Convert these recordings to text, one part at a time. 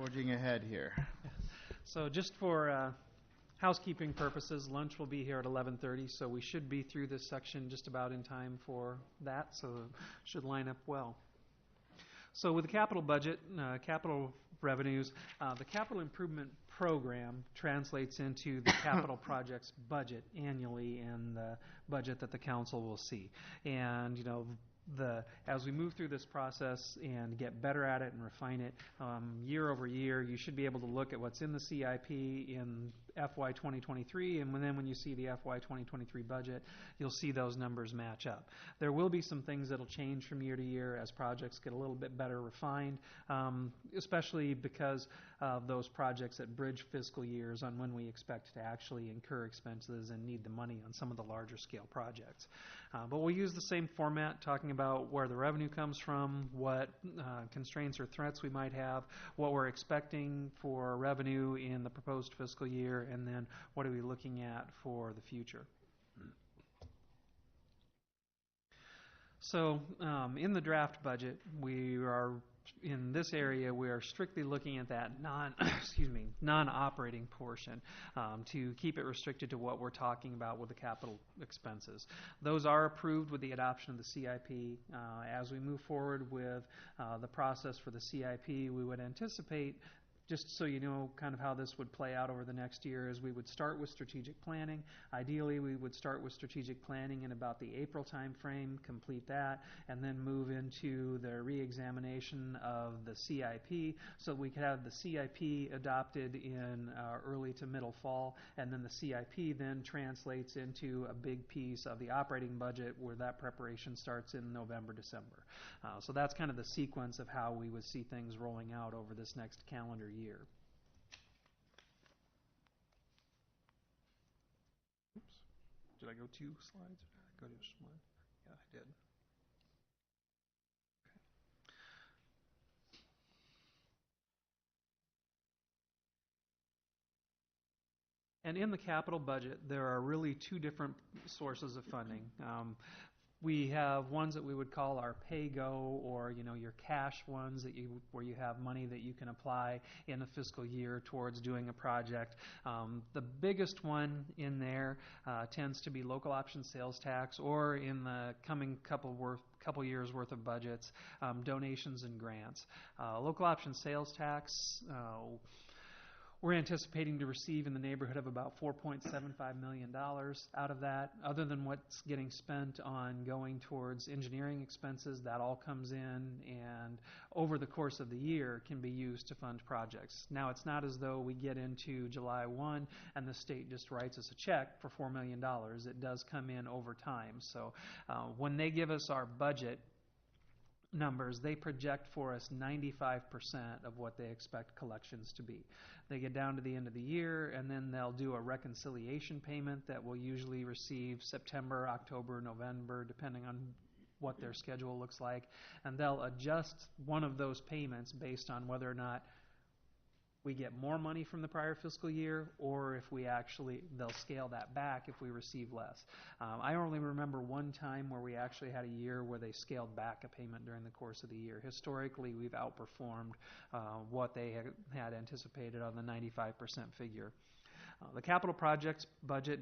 Forging ahead here. So just for housekeeping purposes, lunch will be here at 11:30, so we should be through this section just about in time for that, so should line up well. So with the capital budget, capital revenues, the capital improvement program translates into the capital projects budget annually in the budget that the council will see. And, you know, as we move through this process and get better at it and refine it, year over year, you should be able to look at what's in the CIP in FY 2023, and then when you see the FY 2023 budget, you'll see those numbers match up. There will be some things that'll change from year to year as projects get a little bit better refined, especially because of those projects that bridge fiscal years on when we expect to actually incur expenses and need the money on some of the larger scale projects. But we'll use the same format, talking about where the revenue comes from, what constraints or threats we might have, what we're expecting for revenue in the proposed fiscal year, and then what are we looking at for the future. So in the draft budget, in this area, we are strictly looking at that non-operating portion to keep it restricted to what we're talking about with the capital expenses. Those are approved with the adoption of the CIP. As we move forward with the process for the CIP, we would anticipate, just so you know kind of how this would play out over the next year, is we would start with strategic planning. Ideally, we would start with strategic planning in about the April time frame, complete that, and then move into the re-examination of the CIP, so we could have the CIP adopted in early to middle fall, and then the CIP then translates into a big piece of the operating budget where that preparation starts in November, December. So that's kind of the sequence of how we would see things rolling out over this next calendar year. Oops. Did I go 2 slides? Or did I go to just 1? Yeah, I did. Okay. And in the capital budget, there are really 2 different sources of funding. We have ones that we would call our pay-go, or your cash ones where you have money that you can apply in a fiscal year towards doing a project. The biggest one in there tends to be local option sales tax, or in the coming couple years worth of budgets, donations and grants. Local option sales tax, we're anticipating to receive in the neighborhood of about $4.75 million out of that. Other than what's getting spent on going towards engineering expenses, that all comes in and over the course of the year can be used to fund projects. Now, it's not as though we get into July 1 and the state just writes us a check for $4 million. It does come in over time. So when they give us our budget numbers, they project for us 95% of what they expect collections to be. They get down to the end of the year, and then they'll do a reconciliation payment that we'll usually receive September, October, November, depending on what their schedule looks like, and they'll adjust one of those payments based on whether or not we get more money from the prior fiscal year, or if they'll scale that back if we receive less. I only remember one time where we actually had a year where they scaled back a payment during the course of the year. Historically, we've outperformed what they had anticipated on the 95% figure. The capital projects budget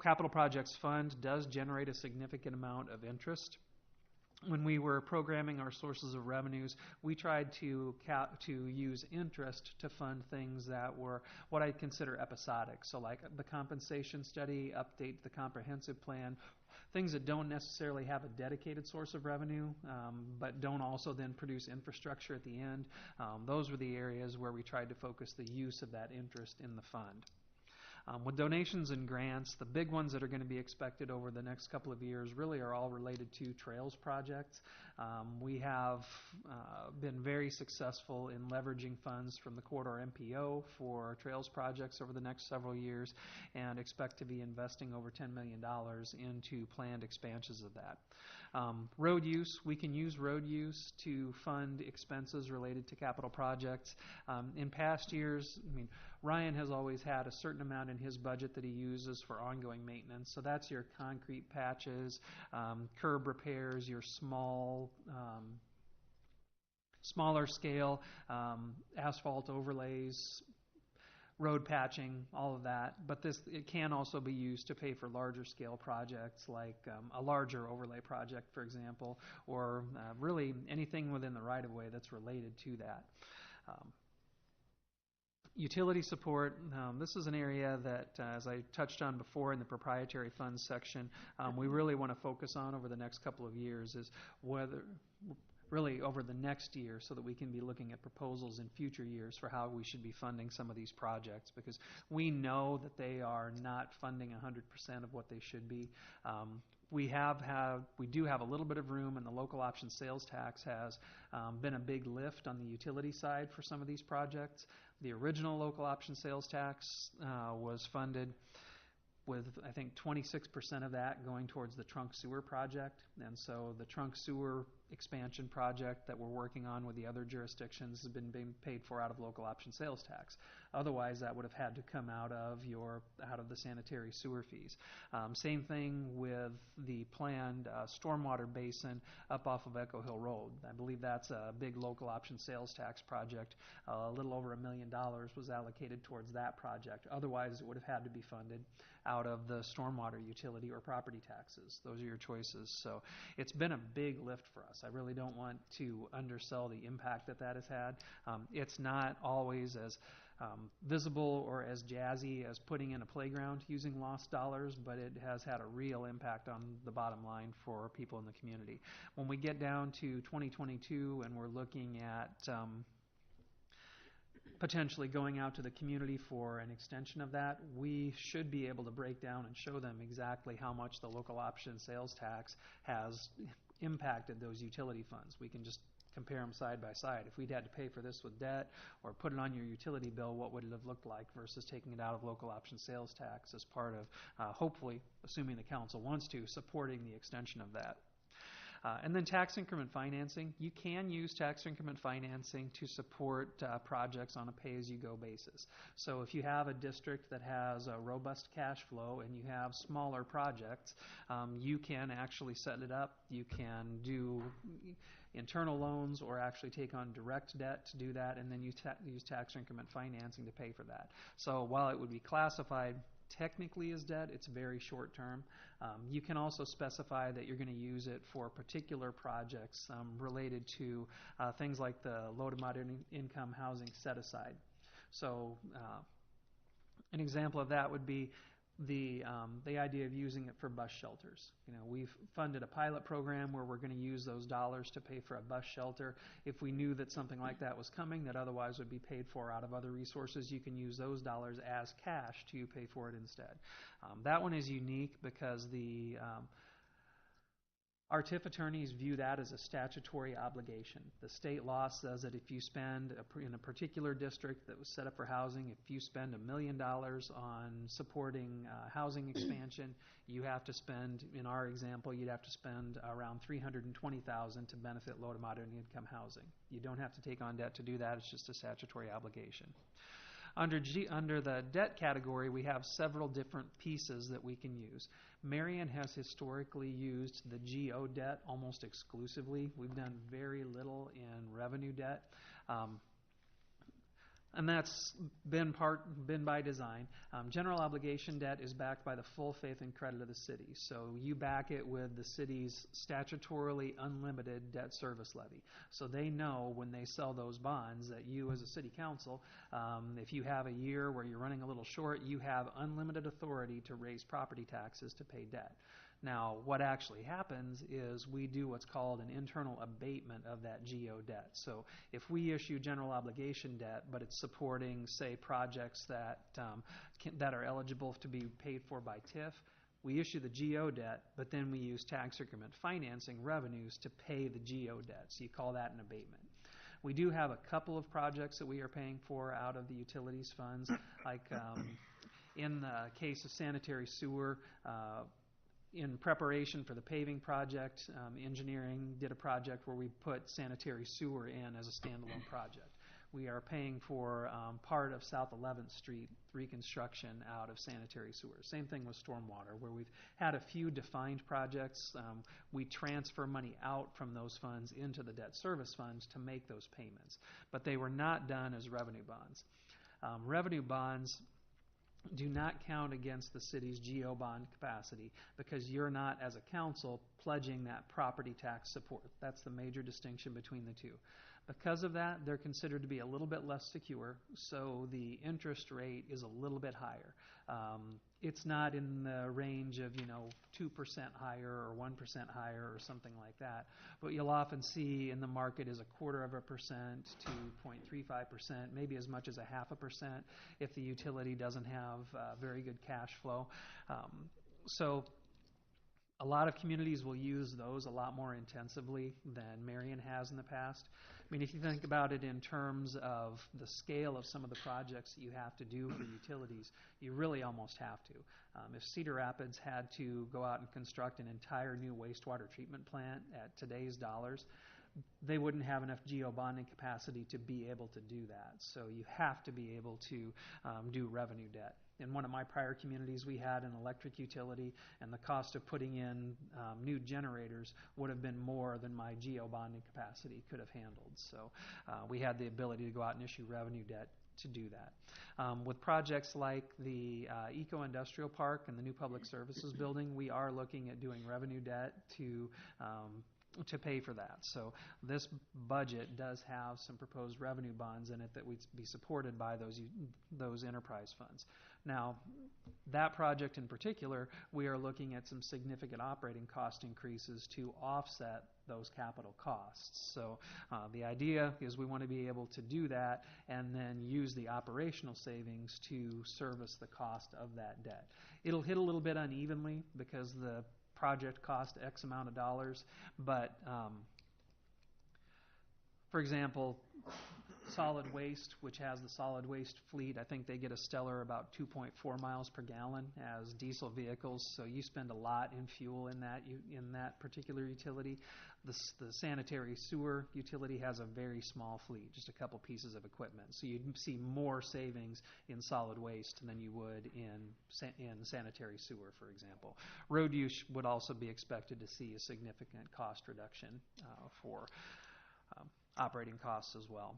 capital projects fund does generate a significant amount of interest. When we were programming our sources of revenues, we tried to use interest to fund things that were what I consider episodic. So like the compensation study, update the comprehensive plan, things that don't necessarily have a dedicated source of revenue, but don't also then produce infrastructure at the end. Those were the areas where we tried to focus the use of that interest in the fund. With donations and grants, the big ones that are going to be expected over the next couple of years really are all related to trails projects. We have been very successful in leveraging funds from the corridor MPO for trails projects over the next several years, and expect to be investing over $10 million into planned expansions of that. Road use, we can use road use to fund expenses related to capital projects. In past years, Ryan has always had a certain amount in his budget that he uses for ongoing maintenance. So that's your concrete patches, curb repairs, your small smaller scale, asphalt overlays, road patching, all of that. But it can also be used to pay for larger scale projects like a larger overlay project, for example, or really anything within the right-of-way that's related to that. Utility support, this is an area that, as I touched on before in the proprietary funds section, we really want to focus on over the next couple of years, is whether, really over the next year, so that we can be looking at proposals in future years for how we should be funding some of these projects, because we know that they are not funding 100% of what they should be. We do have a little bit of room, and the local option sales tax has been a big lift on the utility side for some of these projects. The original local option sales tax was funded with, I think, 26% of that going towards the trunk sewer project. And so the trunk sewer expansion project that we're working on with the other jurisdictions has been being paid for out of local option sales tax. Otherwise, that would have had to come out of the sanitary sewer fees. Same thing with the planned stormwater basin up off of Echo Hill Road. I believe that's a big local option sales tax project. A little over $1 million was allocated towards that project. Otherwise, it would have had to be funded out of the stormwater utility or property taxes. Those are your choices. So it's been a big lift for us. I really don't want to undersell the impact that has had. It's not always as visible or as jazzy as putting in a playground using lost dollars, but it has had a real impact on the bottom line for people in the community. When we get down to 2022 and we're looking at potentially going out to the community for an extension of that, we should be able to break down and show them exactly how much the local option sales tax has impacted those utility funds. We can just compare them side by side. If we'd had to pay for this with debt or put it on your utility bill, what would it have looked like versus taking it out of local option sales tax as part of, hopefully, assuming the council wants to, supporting the extension of that. And then tax increment financing. You can use tax increment financing to support projects on a pay-as-you-go basis. So if you have a district that has a robust cash flow and you have smaller projects, you can actually set it up. You can do internal loans or actually take on direct debt to do that, and then you use tax increment financing to pay for that. So while it would be classified technically as debt, it's very short term. You can also specify that you're going to use it for particular projects related to things like the low to moderate income housing set aside. So an example of that would be the idea of using it for bus shelters. We've funded a pilot program where we're going to use those dollars to pay for a bus shelter. If we knew that something like that was coming that otherwise would be paid for out of other resources, you can use those dollars as cash to pay for it instead. That one is unique because our TIF attorneys view that as a statutory obligation. The state law says that if you spend in a particular district that was set up for housing, if you spend $1 million on supporting housing expansion, you have to spend, in our example, you'd have to spend around $320,000 to benefit low to moderate income housing. You don't have to take on debt to do that. It's just a statutory obligation. Under the debt category, we have several different pieces that we can use. Marion has historically used the GO debt almost exclusively. We've done very little in revenue debt. And that's been by design. General obligation debt is backed by the full faith and credit of the city. So you back it with the city's statutorily unlimited debt service levy. So they know when they sell those bonds that you as a city council, if you have a year where you're running a little short, you have unlimited authority to raise property taxes to pay debt. Now, what actually happens is we do what's called an internal abatement of that GO debt. So if we issue general obligation debt, but it's supporting, say, projects that are eligible to be paid for by TIF, we issue the GO debt, but then we use tax increment financing revenues to pay the GO debt. So you call that an abatement. We do have a couple of projects that we are paying for out of the utilities funds, like in the case of sanitary sewer, in preparation for the paving project, engineering did a project where we put sanitary sewer in as a standalone project. we are paying for part of South 11th Street reconstruction out of sanitary sewer. Same thing with stormwater, where we've had a few defined projects. We transfer money out from those funds into the debt service funds to make those payments, but they were not done as revenue bonds. Revenue bonds do not count against the city's GO bond capacity because you're not, as a council, pledging that property tax support. That's the major distinction between the two. Because of that, they're considered to be a little bit less secure, so the interest rate is a little bit higher. It's not in the range of 2% higher or 1% higher or something like that. What you'll often see in the market is 0.25% to 0.35%, maybe as much as 0.5% if the utility doesn't have very good cash flow. So a lot of communities will use those a lot more intensively than Marion has in the past. I mean, if you think about it in terms of the scale of some of the projects that you have to do for utilities, you really almost have to. If Cedar Rapids had to go out and construct an entire new wastewater treatment plant at today's dollars, they wouldn't have enough GO bonding capacity to be able to do that. So you have to be able to do revenue debt. In one of my prior communities, we had an electric utility, and the cost of putting in new generators would have been more than my GO bonding capacity could have handled. So we had the ability to go out and issue revenue debt to do that. With projects like the Eco-Industrial Park and the new Public Services Building, we are looking at doing revenue debt to pay for that. So this budget does have some proposed revenue bonds in it that would be supported by those enterprise funds. Now, that project in particular, we are looking at some significant operating cost increases to offset those capital costs. So the idea is we want to be able to do that and then use the operational savings to service the cost of that debt. It'll hit a little bit unevenly because the project cost X amount of dollars, but for example, solid waste, which has the solid waste fleet, I think they get a stellar about 2.4 miles per gallon as diesel vehicles, so you spend a lot in fuel in that particular utility. The sanitary sewer utility has a very small fleet, just a couple pieces of equipment, so you'd see more savings in solid waste than you would in sanitary sewer, for example. Road use would also be expected to see a significant cost reduction for operating costs as well.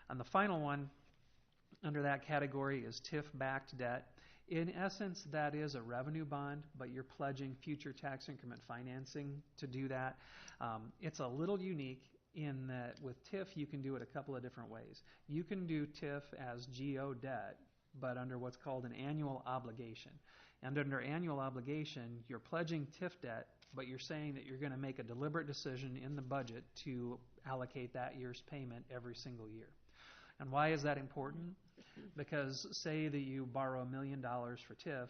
And the final one under that category is TIF-backed debt. In essence, that is a revenue bond, but you're pledging future tax increment financing to do that. It's a little unique in that with TIF, you can do it a couple of different ways. You can do TIF as GO debt, but under what's called an annual obligation. And under annual obligation, you're pledging TIF debt, but you're saying that you're going to make a deliberate decision in the budget to allocate that year's payment every single year. And why is that important? Because say that you borrow $1 million for TIF.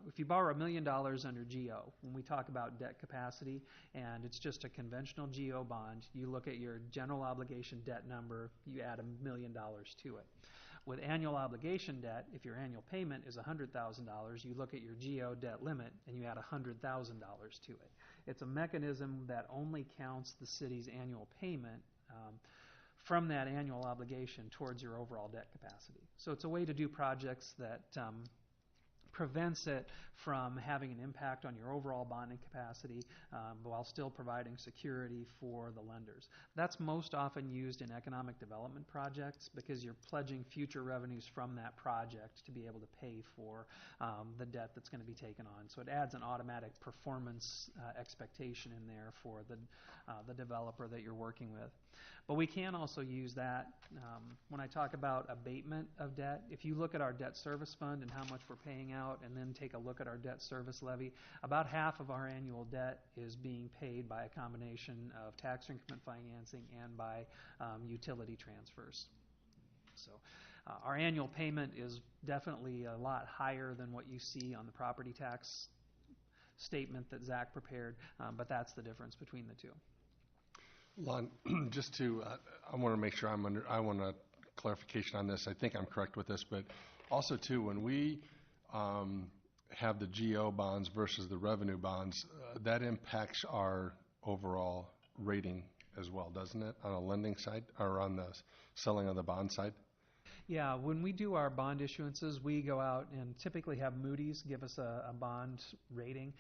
If you borrow $1 million under GO, when we talk about debt capacity, and it's just a conventional GO bond, you look at your general obligation debt number, you add $1 million to it. With annual obligation debt, if your annual payment is $100,000, you look at your GO debt limit and you add $100,000 to it. It's a mechanism that only counts the city's annual payment from that annual obligation towards your overall debt capacity. So it's a way to do projects that prevents it from having an impact on your overall bonding capacity while still providing security for the lenders. That's most often used in economic development projects because you're pledging future revenues from that project to be able to pay for the debt that's going to be taken on. So it adds an automatic performance expectation in there for the developer that you're working with. But we can also use that when I talk about abatement of debt. If you look at our debt service fund and how much we're paying out and then take a look at our debt service levy, about half of our annual debt is being paid by a combination of tax increment financing and by utility transfers. So our annual payment is definitely a lot higher than what you see on the property tax statement that Zach prepared, but that's the difference between the two. Lon, just to, I want to make sure I want a clarification on this. I think I'm correct with this, but also too, when we have the GO bonds versus the revenue bonds, that impacts our overall rating as well, doesn't it, on a lending side or on the selling of the bond side? Yeah, when we do our bond issuances, we go out and typically have Moody's give us a bond rating.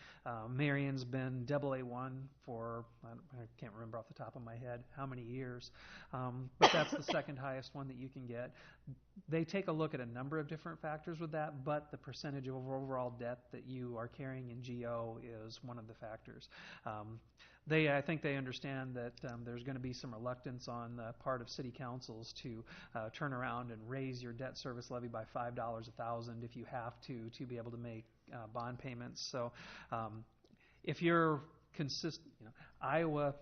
Marion's been AA1 for, I can't remember off the top of my head how many years, but that's the second highest one that you can get. They take a look at a number of different factors with that, but the percentage of overall debt that you are carrying in GO is one of the factors. I think they understand that there's going to be some reluctance on the part of city councils to turn around and raise your debt service levy by $5 a thousand if you have to be able to make bond payments. So if you're consistent, Iowa,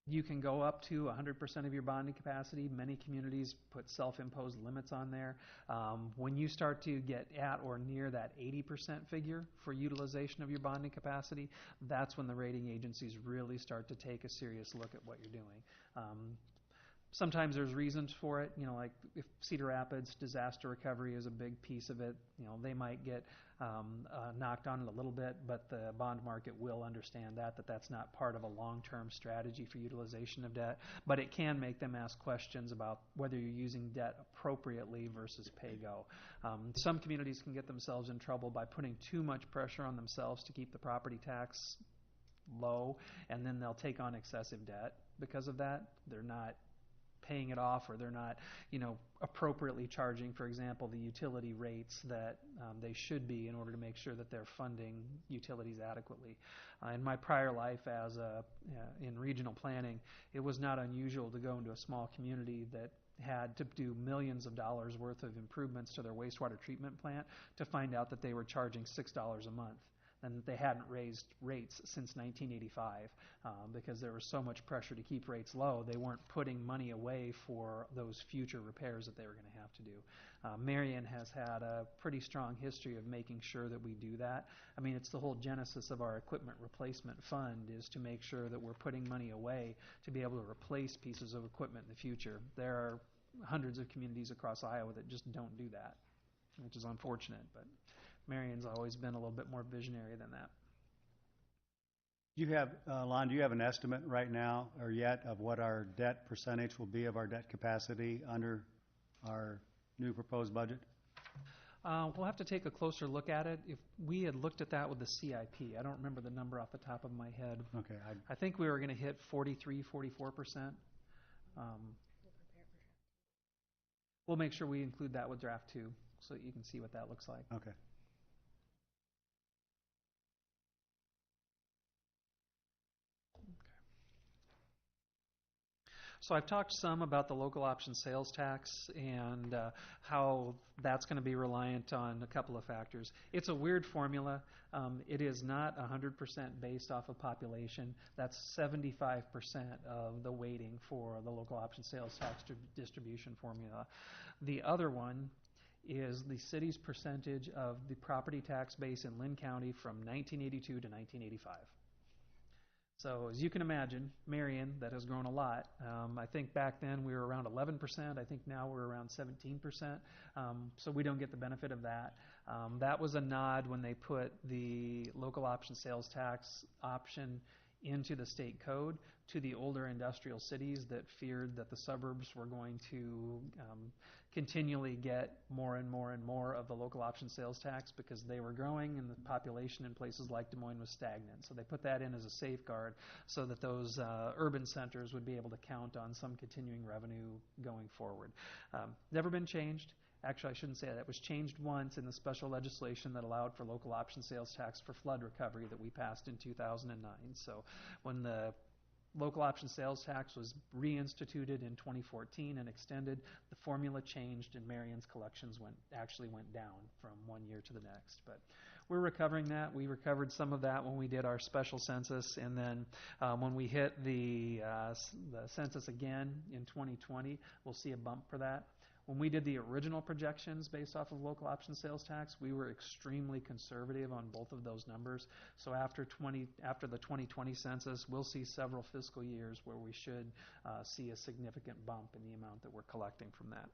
you can go up to 100% of your bonding capacity. Many communities put self-imposed limits on there. When you start to get at or near that 80% figure for utilization of your bonding capacity, that's when the rating agencies really start to take a serious look at what you're doing. Sometimes there's reasons for it, like if Cedar Rapids disaster recovery is a big piece of it, they might get knocked on it a little bit, but the bond market will understand that that's not part of a long-term strategy for utilization of debt, but it can make them ask questions about whether you're using debt appropriately versus pay-go. Some communities can get themselves in trouble by putting too much pressure on themselves to keep the property tax low, and then they'll take on excessive debt because of that. They're not paying it off, or they're not, appropriately charging, for example, the utility rates that they should be in order to make sure that they're funding utilities adequately. In my prior life in regional planning, it was not unusual to go into a small community that had to do millions of dollars worth of improvements to their wastewater treatment plant to find out that they were charging $6 a month, and that they hadn't raised rates since 1985 because there was so much pressure to keep rates low. They weren't putting money away for those future repairs that they were going to have to do. Marion has had a pretty strong history of making sure that we do that. I mean, it's the whole genesis of our equipment replacement fund, is to make sure that we're putting money away to be able to replace pieces of equipment in the future. There are hundreds of communities across Iowa that just don't do that, which is unfortunate, but Marion's always been a little bit more visionary than that. Do you have, Lon, do you have an estimate right now or yet of what our debt percentage will be of our debt capacity under our new proposed budget? We'll have to take a closer look at it. If we had looked at that with the CIP, I don't remember the number off the top of my head. Okay. I think we were going to hit 43, 44%. We'll make sure we include that with draft 2 so that you can see what that looks like. Okay. So I've talked some about the local option sales tax and how that's going to be reliant on a couple of factors. It's a weird formula. It is not 100% based off of population. That's 75% of the weighting for the local option sales tax distribution formula. The other one is the city's percentage of the property tax base in Lynn County from 1982 to 1985. So as you can imagine, Marion, that has grown a lot. I think back then we were around 11%. I think now we're around 17%. So we don't get the benefit of that. That was a nod when they put the local option sales tax option into the state code to the older industrial cities that feared that the suburbs were going to continually get more and more and more of the local option sales tax because they were growing and the population in places like Des Moines was stagnant. So they put that in as a safeguard so that those urban centers would be able to count on some continuing revenue going forward. Never been changed. Actually, I shouldn't say that. It was changed once in the special legislation that allowed for local option sales tax for flood recovery that we passed in 2009. So when the local option sales tax was reinstituted in 2014 and extended, the formula changed and Marion's collections actually went down from one year to the next. But we're recovering that. We recovered some of that when we did our special census, and then when we hit the census again in 2020, we'll see a bump for that. When we did the original projections based off of local option sales tax, we were extremely conservative on both of those numbers. So after the 2020 census, we'll see several fiscal years where we should see a significant bump in the amount that we're collecting from that.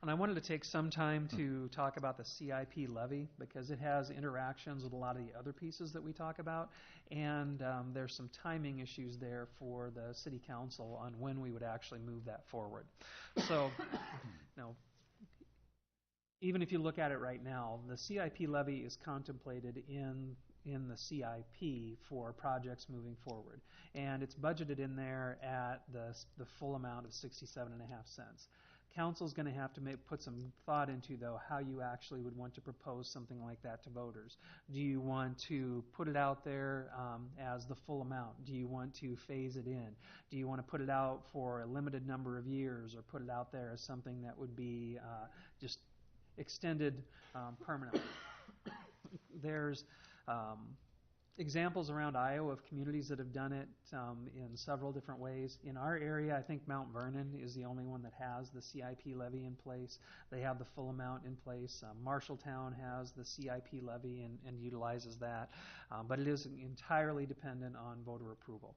And I wanted to take some time to talk about the CIP levy because it has interactions with a lot of the other pieces that we talk about, and there's some timing issues there for the city council on when we would actually move that forward. So, even if you look at it right now, the CIP levy is contemplated in the CIP for projects moving forward, and it's budgeted in there at the full amount of 67.5 cents. Council's going to have to put some thought into, though, how you actually would want to propose something like that to voters. Do you want to put it out there as the full amount? Do you want to phase it in? Do you want to put it out for a limited number of years, or put it out there as something that would be just extended permanently? There's examples around Iowa of communities that have done it in several different ways. In our area, I think Mount Vernon is the only one that has the CIP levy in place. They have the full amount in place. Marshalltown has the CIP levy and utilizes that, but it is entirely dependent on voter approval.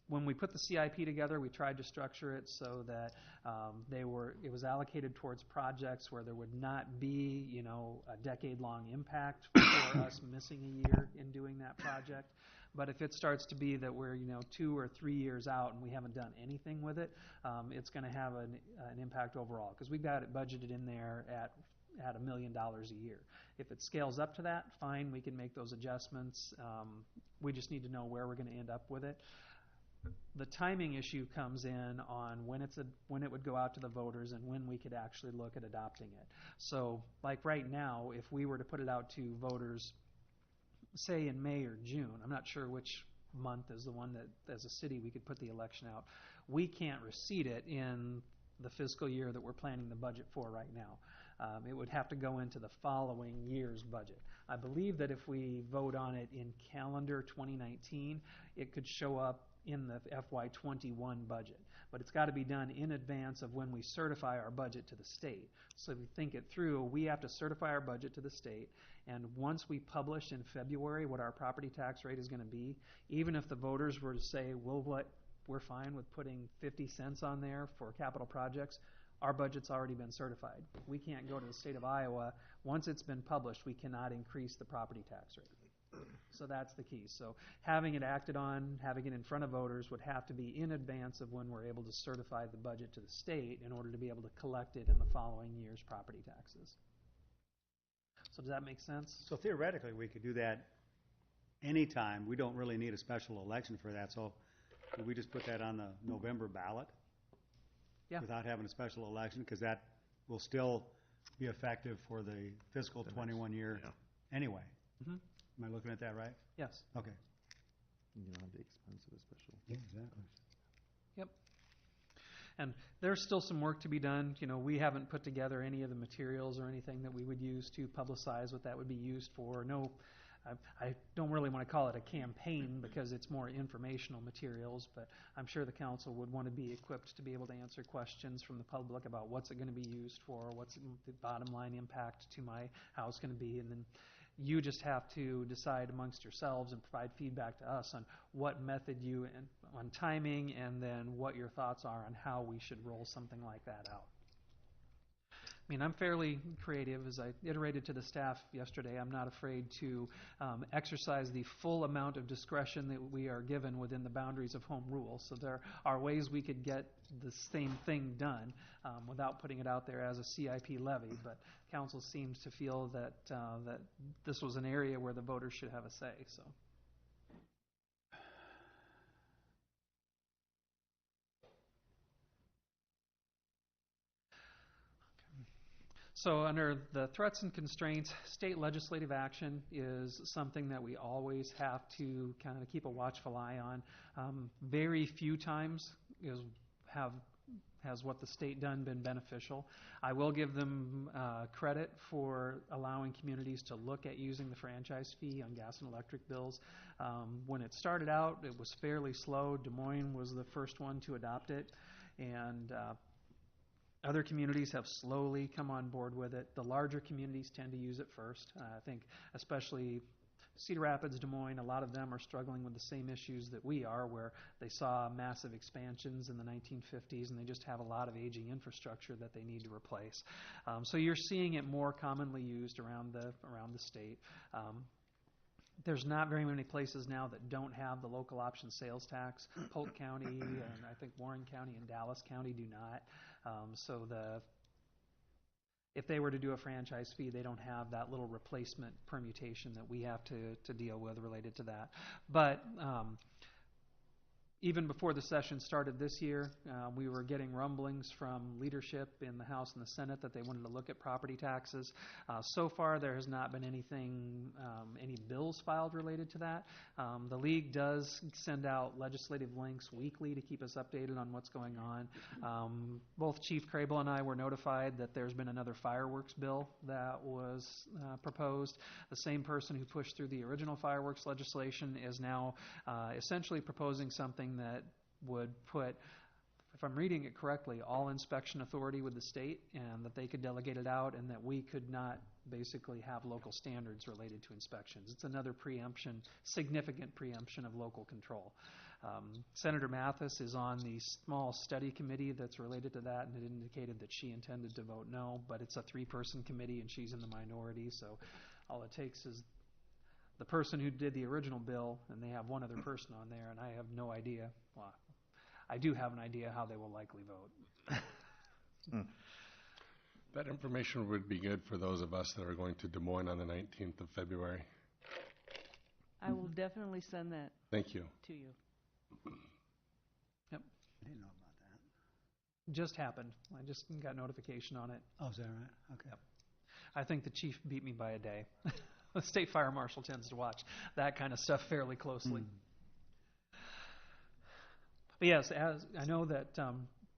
When we put the CIP together, we tried to structure it so that it was allocated towards projects where there would not be, a decade-long impact for us missing a year in doing that project. But if it starts to be that we're, 2 or 3 years out and we haven't done anything with it, it's going to have an impact overall, because we've got it budgeted in there at $1 million a year. If it scales up to that, fine, we can make those adjustments. We just need to know where we're going to end up with it. The timing issue comes in on when it would go out to the voters and when we could actually look at adopting it. So, like right now, if we were to put it out to voters, say in May or June, I'm not sure which month is the one that, as a city, we could put the election out. We can't receipt it in the fiscal year that we're planning the budget for right now. It would have to go into the following year's budget. I believe that if we vote on it in calendar 2019, it could show up in the FY21 budget. But it's got to be done in advance of when we certify our budget to the state. So if you think it through, we have to certify our budget to the state, and once we publish in February what our property tax rate is going to be, even if the voters were to say, we're fine with putting 50 cents on there for capital projects, our budget's already been certified. We can't go to the state of Iowa. Once it's been published, we cannot increase the property tax rate. So that's the key. So having it acted on, having it in front of voters would have to be in advance of when we're able to certify the budget to the state in order to be able to collect it in the following year's property taxes. So does that make sense? So theoretically, we could do that anytime. We don't really need a special election for that. So could we just put that on the November ballot? Yeah. Without having a special election, because that will still be effective for the fiscal 21 year anyway. Mm-hmm. Am I looking at that right? Yes. Okay. You don't have the expense of a special. Yeah, exactly. Yep. And there's still some work to be done. We haven't put together any of the materials or anything that we would use to publicize what that would be used for. No, I don't really want to call it a campaign because it's more informational materials, but I'm sure the council would want to be equipped to be able to answer questions from the public about what's it going to be used for, what's the bottom line impact to my house going to be, and then you just have to decide amongst yourselves and provide feedback to us on what method on timing, and then what your thoughts are on how we should roll something like that out. I mean, I'm fairly creative. As I iterated to the staff yesterday, I'm not afraid to exercise the full amount of discretion that we are given within the boundaries of home rule. So there are ways we could get the same thing done without putting it out there as a CIP levy, but council seems to feel that that this was an area where the voters should have a say. So under the threats and constraints, state legislative action is something that we always have to kind of keep a watchful eye on. Very few times has what the state done been beneficial. I will give them credit for allowing communities to look at using the franchise fee on gas and electric bills. When it started out, it was fairly slow. Des Moines was the first one to adopt it, and other communities have slowly come on board with it. The larger communities tend to use it first. I think especially Cedar Rapids, Des Moines, a lot of them are struggling with the same issues that we are, where they saw massive expansions in the 1950s and they just have a lot of aging infrastructure that they need to replace. So you're seeing it more commonly used around the state. There's not very many places now that don't have the local option sales tax. Polk County and I think Warren County and Dallas County do not. So if they were to do a franchise fee, they don't have that little replacement permutation that we have to deal with related to that. But even before the session started this year, we were getting rumblings from leadership in the House and the Senate that they wanted to look at property taxes. So far, there has not been any bills filed related to that. The League does send out legislative links weekly to keep us updated on what's going on. Both Chief Crable and I were notified that there's been another fireworks bill that was proposed. The same person who pushed through the original fireworks legislation is now essentially proposing something that would put, if I'm reading it correctly, all inspection authority with the state, and that they could delegate it out, and that we could not basically have local standards related to inspections. It's another preemption, significant preemption of local control. Senator Mathis is on the small study committee that's related to that, and it indicated that she intended to vote no, but it's a 3-person committee and she's in the minority, so all it takes is the person who did the original bill, and they have one other person on there, and I have no idea. Well, I do have an idea how they will likely vote. That information would be good for those of us that are going to Des Moines on the 19th of February. I will definitely send that Thank you. to you. Yep. I didn't know about that. Just happened. I just got notification on it. Oh, is that right? Okay. Yep. I think the chief beat me by a day. The state fire marshal tends to watch that kind of stuff fairly closely. But yes, as I know that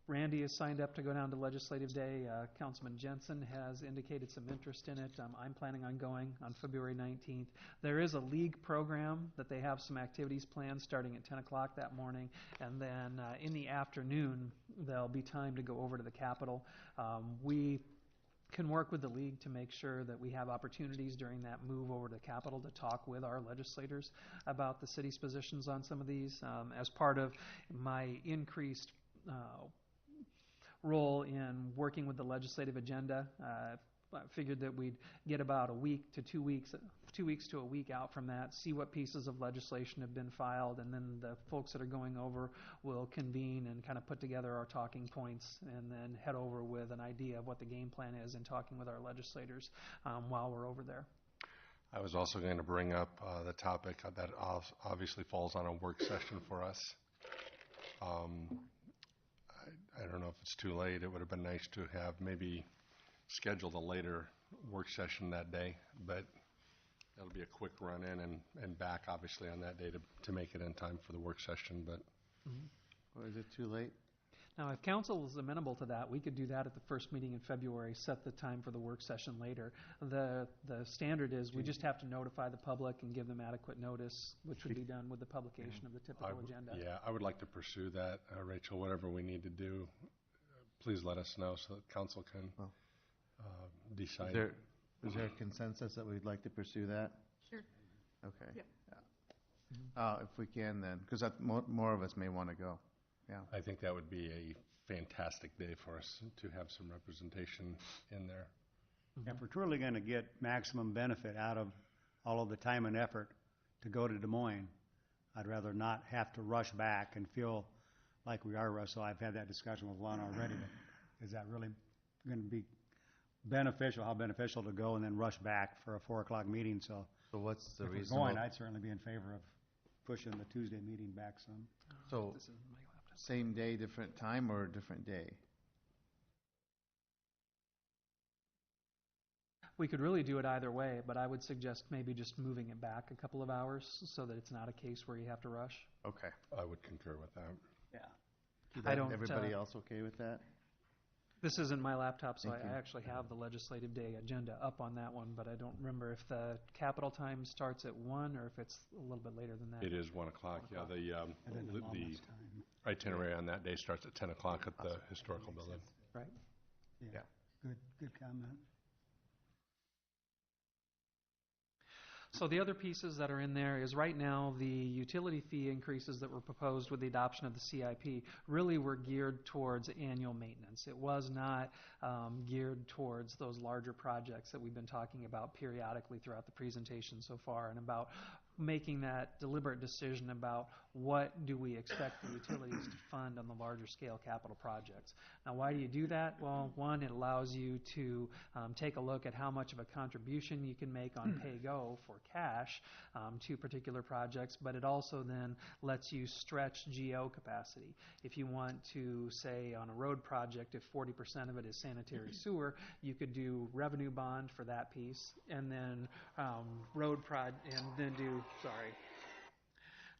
Randy has signed up to go down to Legislative Day. Councilman Jensen has indicated some interest in it. I'm planning on going on February 19th. There is a league program that they have some activities planned starting at 10 o'clock that morning. And then in the afternoon, there'll be time to go over to the Capitol. We can work with the league to make sure that we have opportunities during that move over to the Capitol to talk with our legislators about the city's positions on some of these. As part of my increased role in working with the legislative agenda, I figured that we'd get about a week to 2 weeks, 2 weeks to a week out from that, see what pieces of legislation have been filed, and then the folks that are going over will convene and kind of put together our talking points and then head over with an idea of what the game plan is in talking with our legislators while we're over there. I was also going to bring up the topic that obviously falls on a work session for us. I don't know if it's too late. It would have been nice to have maybe scheduled a later work session that day, but that'll be a quick run in and back, obviously, on that day to make it in time for the work session. But Or is it too late? Now, if council is amenable to that, we could do that at the first meeting in February, set the time for the work session later. The standard is we just have to notify the public and give them adequate notice, which would be done with the publication of the typical agenda. Yeah, I would like to pursue that, Rachel. Whatever we need to do, please let us know so that council can decide. Is there a consensus that we'd like to pursue that? Sure. Okay. Yep. Yeah. If we can then, because more of us may want to go. Yeah. I think that would be a fantastic day for us to have some representation in there. If we're truly going to get maximum benefit out of all of the time and effort to go to Des Moines, I'd rather not have to rush back and feel like we are rushed. So I've had that discussion with Lon already. Is that really going to be beneficial, how beneficial to go and then rush back for a 4 o'clock meeting? So what's the if we're reason? going, I'd certainly be in favor of pushing the Tuesday meeting back some. So This is my laptop. same day, different time, or a different day? We could really do it either way, but I would suggest maybe just moving it back a couple of hours so that it's not a case where you have to rush. Okay. I would concur with that. Yeah. I don't, Everybody else okay with that? This isn't my laptop, so Thank you. I actually have the legislative day agenda up on that one, but I don't remember if the capital time starts at 1 or if it's a little bit later than that. It is 1 o'clock. Yeah, And then the the moments time. itinerary on that day starts at 10 o'clock at the historical building. Right? Yeah. Good comment. So the other pieces that are in there is right now the utility fee increases that were proposed with the adoption of the CIP really were geared towards annual maintenance. It was not geared towards those larger projects that we've been talking about periodically throughout the presentation so far, and about making that deliberate decision about what do we expect the utilities to fund on the larger scale capital projects. Now, why do you do that? Well, one, it allows you to take a look at how much of a contribution you can make on pay-go for cash to particular projects, but it also then lets you stretch GO capacity. If you want to, say, on a road project, if 40% of it is sanitary sewer, you could do revenue bond for that piece, and then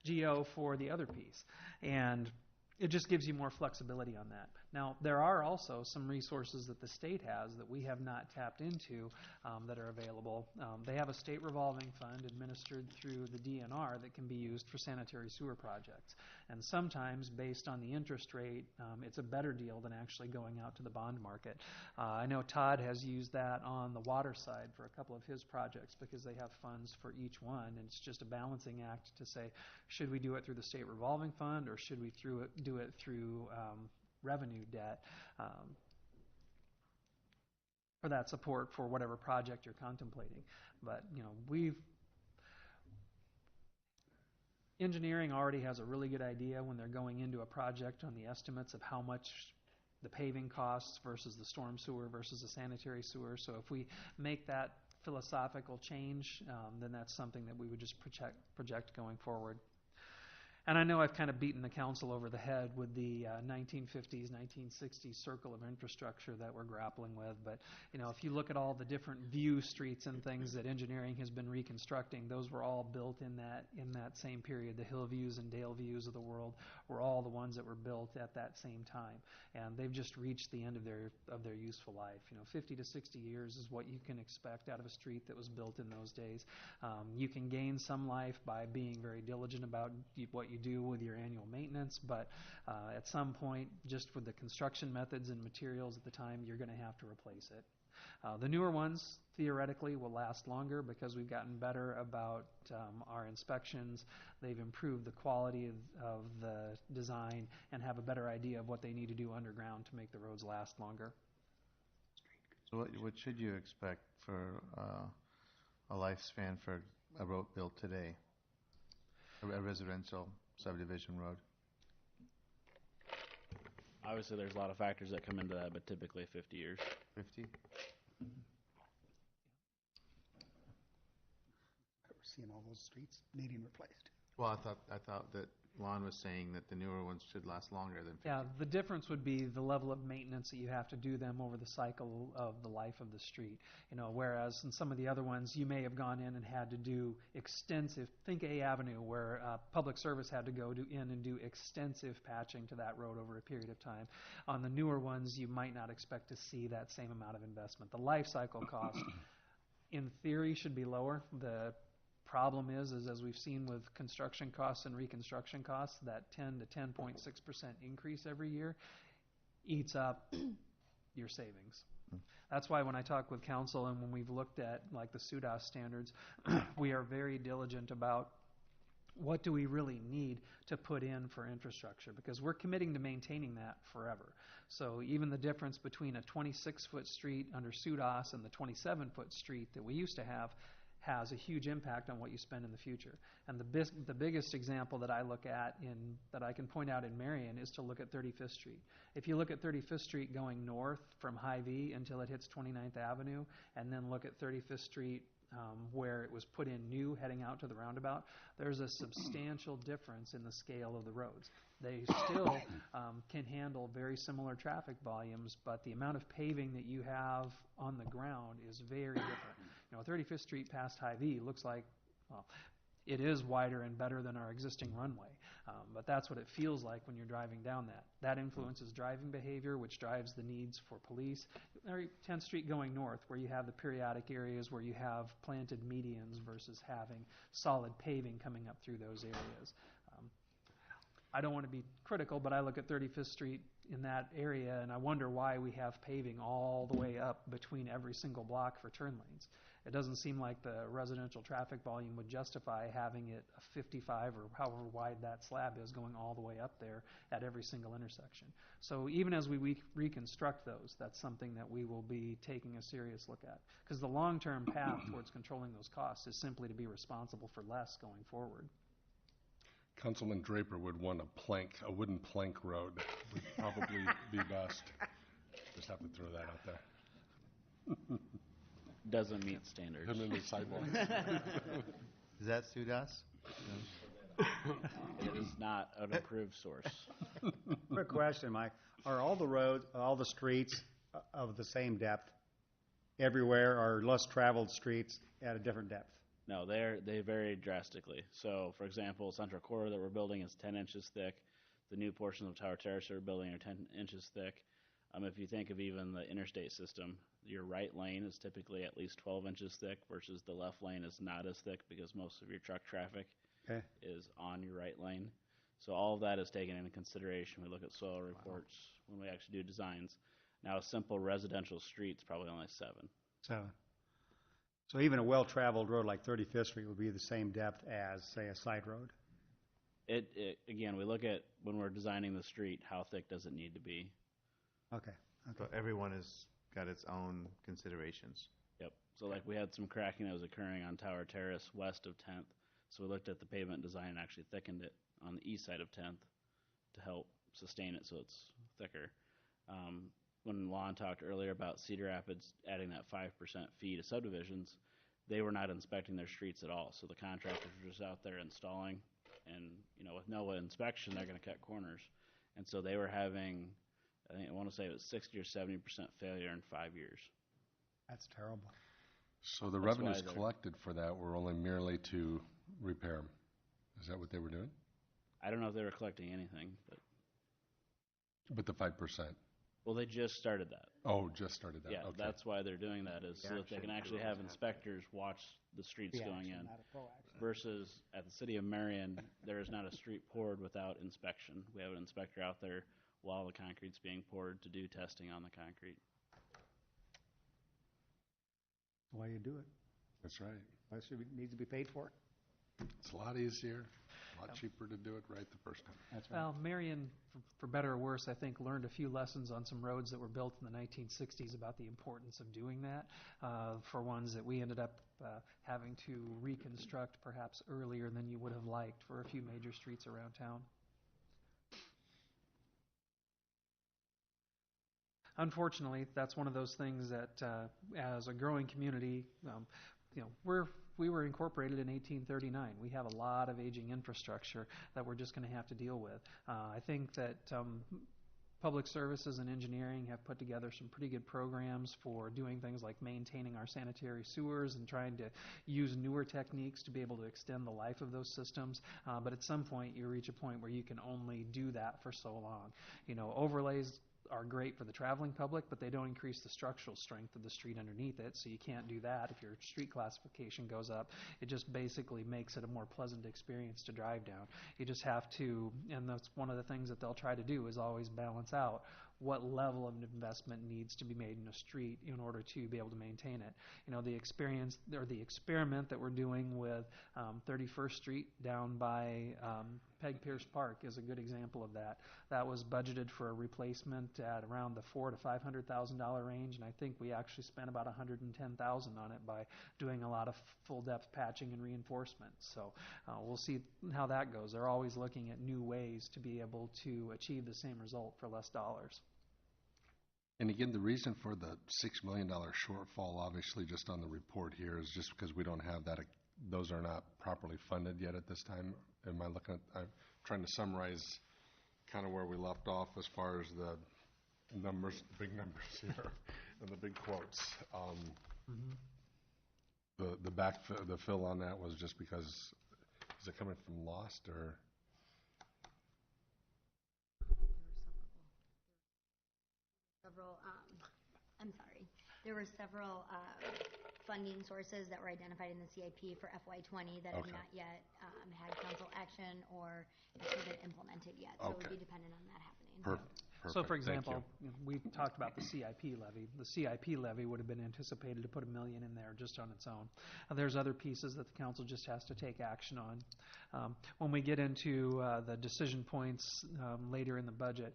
GO for the other piece. And it just gives you more flexibility on that. Now, there are also some resources that the state has that we have not tapped into that are available. They have a state revolving fund administered through the DNR that can be used for sanitary sewer projects. And sometimes, based on the interest rate, it's a better deal than actually going out to the bond market. I know Todd has used that on the water side for a couple of his projects because they have funds for each one, and it's just a balancing act to say, should we do it through the state revolving fund or should we do it through revenue debt for that support for whatever project you're contemplating. But, engineering already has a really good idea when they're going into a project on the estimates of how much the paving costs versus the storm sewer versus the sanitary sewer. So if we make that philosophical change, then that's something that we would just project going forward. And I know I've kind of beaten the council over the head with the 1950s, 1960s circle of infrastructure that we're grappling with. But, if you look at all the different view streets and things that engineering has been reconstructing, those were all built in that same period. The hill views and dale views of the world were all the ones that were built at that same time. And they've just reached the end of their useful life. 50 to 60 years is what you can expect out of a street that was built in those days. You can gain some life by being very diligent about what you do with your annual maintenance, but at some point, just with the construction methods and materials at the time, you're going to have to replace it. The newer ones, theoretically, will last longer because we've gotten better about our inspections. They've improved the quality of the design and have a better idea of what they need to do underground to make the roads last longer. So what should you expect for a lifespan for a road built today, a residential subdivision road? Obviously, there's a lot of factors that come into that, but typically 50 years. 50? Seeing all those streets needing replaced. Well, I thought that Lon was saying that the newer ones should last longer than 50. Yeah, the difference would be the level of maintenance that you have to do them over the cycle of the life of the street. Whereas in some of the other ones, you may have gone in and had to do extensive, think A Avenue, where public service had to go in and do extensive patching to that road over a period of time. On the newer ones, you might not expect to see that same amount of investment. The life cycle cost, in theory, should be lower. The problem is as we've seen with construction costs and reconstruction costs, that 10 to 10.6% increase every year eats up your savings. That's why when I talk with council and when we've looked at like the SUDAS standards, we are very diligent about what do we really need to put in for infrastructure, because we're committing to maintaining that forever. So even the difference between a 26-foot street under SUDAS and the 27-foot street that we used to have has a huge impact on what you spend in the future. And the biggest example that I look at that I can point out in Marion is to look at 35th Street. If you look at 35th Street going north from Hy-Vee until it hits 29th Avenue, and then look at 35th Street where it was put in new heading out to the roundabout, there's a substantial difference in the scale of the roads. They still can handle very similar traffic volumes, but the amount of paving that you have on the ground is very different. 35th Street past Hy-Vee looks like, well, it is wider and better than our existing runway, but that's what it feels like when you're driving down that. That influences driving behavior, which drives the needs for police. 10th Street going north, where you have the periodic areas where you have planted medians versus having solid paving coming up through those areas. I don't want to be critical, but I look at 35th Street in that area and I wonder why we have paving all the way up between every single block for turn lanes. It doesn't seem like the residential traffic volume would justify having it a 55 or however wide that slab is going all the way up there at every single intersection. So even as we reconstruct those, that's something that we will be taking a serious look at. Because the long-term path towards controlling those costs is simply to be responsible for less going forward. Councilman Draper would want a wooden plank road would probably be best. Just have to throw that out there. Doesn't meet standards. Him in the sidewalk. Does that suit us? It is not an approved source. Quick question, Mike. Are all the roads, all the streets of the same depth everywhere, or less traveled streets at a different depth? No, they vary drastically. So, for example, Central Core that we're building is 10 inches thick. The new portions of Tower Terrace that we're building are 10 inches thick. If you think of even the interstate system, your right lane is typically at least 12 inches thick versus the left lane is not as thick because most of your truck traffic is on your right lane. So all of that is taken into consideration. We look at soil reports when we actually do designs. Now, a simple residential street's probably only 7. 7. So even a well-traveled road like 35th Street would be the same depth as, say, a side road? Again, we look at when we're designing the street, how thick does it need to be? Okay. So everyone has got its own considerations. Yep. So like we had some cracking that was occurring on Tower Terrace west of 10th. So we looked at the pavement design and actually thickened it on the east side of 10th to help sustain it so it's thicker. When Lon talked earlier about Cedar Rapids adding that 5% fee to subdivisions, they were not inspecting their streets at all. So the contractors were just out there installing, and with no inspection, they're going to cut corners. And so they were having, I want to say it was 60 or 70% failure in 5 years. That's terrible. So the revenues collected for that were only merely to repair them. Is that what they were doing? I don't know if they were collecting anything, But the 5%? Well, they just started that. Oh, just started that. Yeah, Okay. that's why they're doing that, is so that they can actually have inspectors watch the streets going in. Versus at the city of Marion, there is not a street poured without inspection. We have an inspector out there while the concrete's being poured to do testing on the concrete. Why you do it? That's right. Why should it needs to be paid for? It's a lot easier, a lot cheaper to do it right the first time. That's right. Well, Marion, for better or worse, I think learned a few lessons on some roads that were built in the 1960s about the importance of doing that. For ones that we ended up having to reconstruct perhaps earlier than you would have liked for a few major streets around town. Unfortunately, that's one of those things that, as a growing community, we were incorporated in 1839. We have a lot of aging infrastructure that we're just going to have to deal with. I think that Public Services and Engineering have put together some pretty good programs for doing things like maintaining our sanitary sewers and trying to use newer techniques to be able to extend the life of those systems. But at some point, you reach a point where you can only do that for so long. Overlays are great for the traveling public, but they don't increase the structural strength of the street underneath it, so you can't do that. If your street classification goes up, it just basically makes it a more pleasant experience to drive down. You just have to, and that's one of the things that they'll try to do, is always balance out what level of investment needs to be made in a street in order to be able to maintain it. The experience or the experiment that we're doing with 31st Street down by Peg Pierce Park is a good example of that. That was budgeted for a replacement at around the $400,000 to $500,000 range, and I think we actually spent about $110,000 on it by doing a lot of full-depth patching and reinforcement. So we'll see how that goes. They're always looking at new ways to be able to achieve the same result for less dollars. And again, the reason for the $6 million shortfall, obviously just on the report here, is just because we don't have that. Those are not properly funded yet at this time. I'm trying to summarize kind of where we left off as far as the numbers, the big numbers here, and the big quotes. The fill on that was just because, is it coming from lost or? There were several funding sources that were identified in the CIP for FY20 that have not yet had council action or have been implemented yet. So it would be dependent on that happening. Perfect. perfect. So, for Thank you. example, we talked about the CIP levy. The CIP levy would have been anticipated to put $1 million in there just on its own. There's other pieces that the council just has to take action on. When we get into the decision points later in the budget,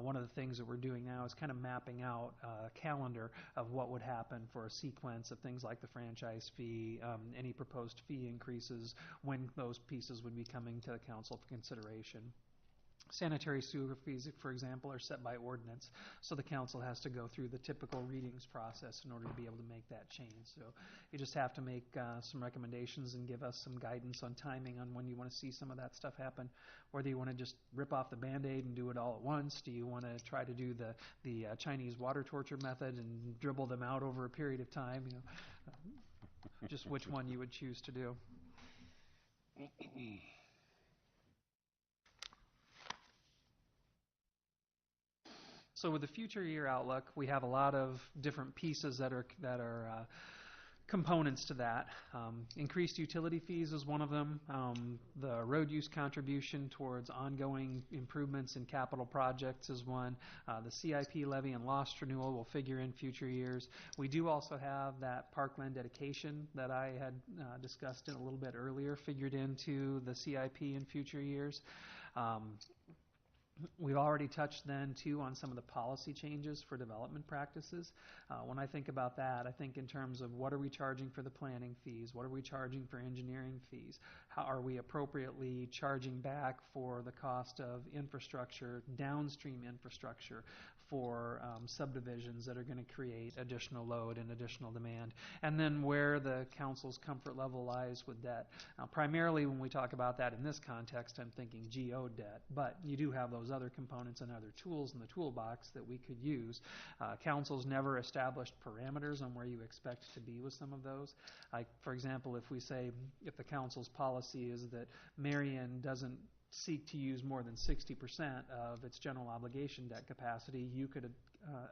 one of the things that we're doing now is kind of mapping out a calendar of what would happen for a sequence of things like the franchise fee, any proposed fee increases, when those pieces would be coming to the council for consideration. Sanitary sewer fees, for example, are set by ordinance, so the council has to go through the typical readings process in order to be able to make that change. So you just have to make some recommendations and give us some guidance on timing on when you want to see some of that stuff happen. Whether you want to just rip off the Band-Aid and do it all at once, do you want to try to do the Chinese water torture method and dribble them out over a period of time? Just which one you would choose to do. So with the future year outlook, we have a lot of different pieces that are components to that. Increased utility fees is one of them. The road use contribution towards ongoing improvements in capital projects is one. The CIP levy and lost renewal will figure in future years. We do also have that parkland dedication that I had discussed a little bit earlier, figured into the CIP in future years. We've already touched then, too, on some of the policy changes for development practices. When I think about that, I think in terms of what are we charging for the planning fees? What are we charging for engineering fees? How are we appropriately charging back for the cost of infrastructure, downstream infrastructure for subdivisions that are going to create additional load and additional demand? And then where the council's comfort level lies with debt. Now, primarily when we talk about that in this context, I'm thinking GO debt, but you do have those other components and other tools in the toolbox that we could use. Council's never established parameters on where you expect to be with some of those. For example, if we say, if the council's policy is that Marion doesn't seek to use more than 60% of its general obligation debt capacity, you could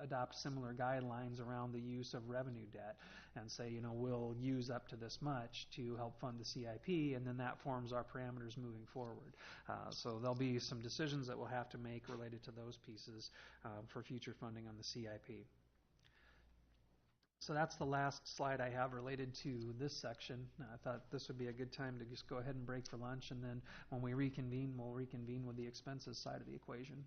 adopt similar guidelines around the use of revenue debt and say, we'll use up to this much to help fund the CIP, and then that forms our parameters moving forward. So there'll be some decisions that we'll have to make related to those pieces for future funding on the CIP. So that's the last slide I have related to this section. I thought this would be a good time to just go ahead and break for lunch, and then when we reconvene, we'll reconvene with the expenses side of the equation.